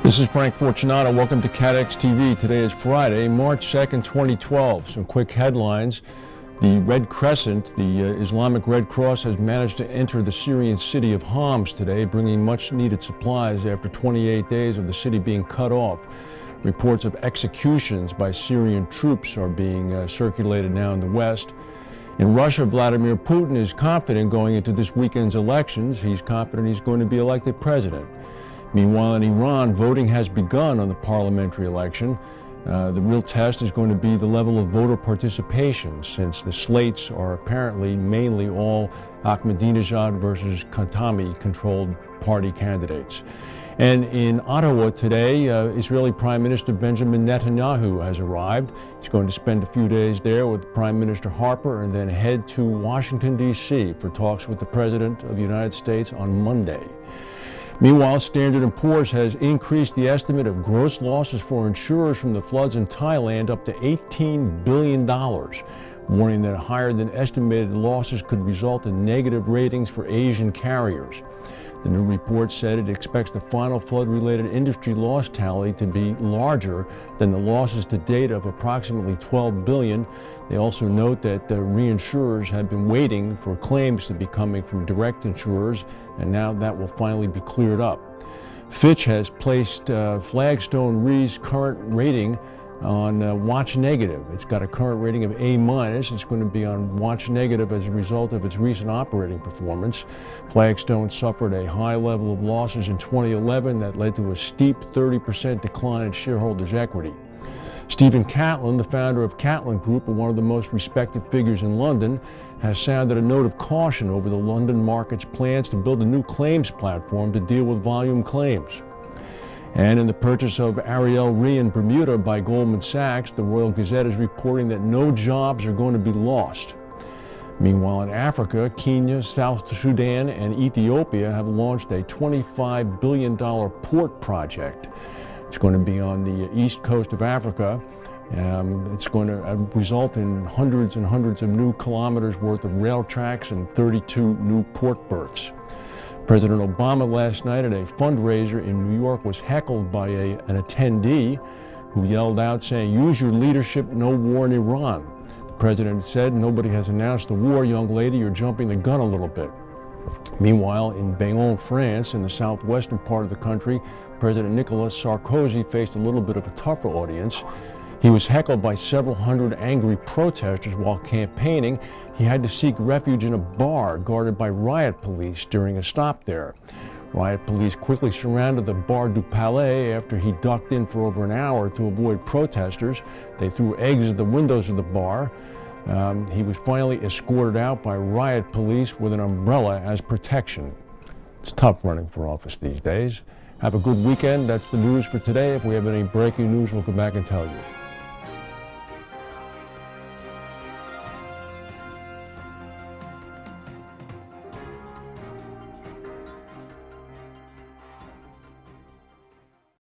This is Frank Fortunato. Welcome to CATEX TV. Today is Friday, March 2nd, 2012. Some quick headlines. The Red Crescent, the Islamic Red Cross, has managed to enter the Syrian city of Homs today, bringing much-needed supplies after 28 days of the city being cut off. Reports of executions by Syrian troops are being circulated now in the West. In Russia, Vladimir Putin is confident going into this weekend's elections. He's confident he's going to be elected president. Meanwhile, in Iran, voting has begun on the parliamentary election. The real test is going to be the level of voter participation, since the slates are apparently mainly all Ahmadinejad versus Khatami-controlled party candidates. And in Ottawa today, Israeli Prime Minister Benjamin Netanyahu has arrived. He's going to spend a few days there with Prime Minister Harper and then head to Washington, D.C. for talks with the President of the United States on Monday. Meanwhile, Standard & Poor's has increased the estimate of gross losses for insurers from the floods in Thailand up to $18 billion, warning that higher than estimated losses could result in negative ratings for Asian carriers. The new report said it expects the final flood-related industry loss tally to be larger than the losses to date of approximately $12 billion. They also note that the reinsurers have been waiting for claims to be coming from direct insurers, and now that will finally be cleared up. Fitch has placed Flagstone Re's current rating on watch negative. It's got a current rating of A-. It's going to be on watch negative as a result of its recent operating performance. Flagstone suffered a high level of losses in 2011 that led to a steep 30% decline in shareholders' equity. Stephen Catlin, the founder of Catlin Group and one of the most respected figures in London, has sounded a note of caution over the London market's plans to build a new claims platform to deal with volume claims. And in the purchase of Ariel Re in Bermuda by Goldman Sachs, the Royal Gazette is reporting that no jobs are going to be lost. Meanwhile, in Africa, Kenya, South Sudan, and Ethiopia have launched a $25 billion port project. It's going to be on the east coast of Africa. It's going to result in hundreds and hundreds of new kilometers worth of rail tracks and 32 new port berths. President Obama last night at a fundraiser in New York was heckled by an attendee who yelled out saying, "Use your leadership, no war in Iran." The president said, "Nobody has announced the war, young lady, you're jumping the gun a little bit." Meanwhile, in Bayonne, France, in the southwestern part of the country, President Nicolas Sarkozy faced a little bit of a tougher audience. He was heckled by several hundred angry protesters while campaigning. He had to seek refuge in a bar guarded by riot police during a stop there. Riot police quickly surrounded the Bar du Palais after he ducked in for over an hour to avoid protesters. They threw eggs at the windows of the bar. He was finally escorted out by riot police with an umbrella as protection. It's tough running for office these days. Have a good weekend. That's the news for today. If we have any breaking news, we'll come back and tell you.